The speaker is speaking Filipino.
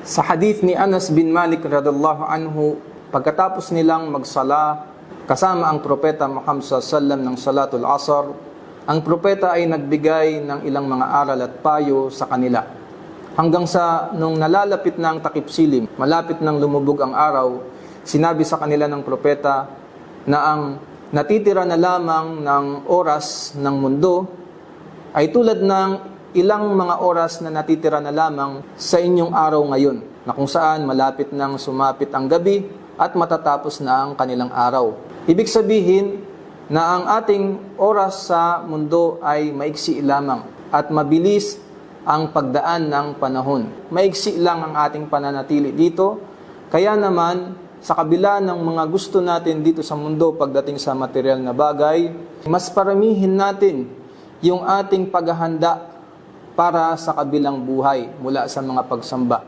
Sa hadith ni Anas bin Malik radhiallahu anhu, pagkatapos nilang magsala kasama ang propeta Muhammad sallallahu ng salatul asr, ang propeta ay nagbigay ng ilang mga aral at payo sa kanila. Hanggang sa nung nalalapit na ang takip silim, malapit nang lumubog ang araw, sinabi sa kanila ng propeta na ang natitira na lamang ng oras ng mundo ay tulad ng ilang mga oras na natitira na lamang sa inyong araw ngayon, na kung saan malapit nang sumapit ang gabi at matatapos na ang kanilang araw. Ibig sabihin na ang ating oras sa mundo ay maiksi lamang at mabilis ang pagdaan ng panahon. Maiksi lang ang ating pananatili dito, kaya naman sa kabila ng mga gusto natin dito sa mundo pagdating sa material na bagay, mas paramihin natin yung ating paghahanda para sa kabilang buhay mula sa mga pagsamba.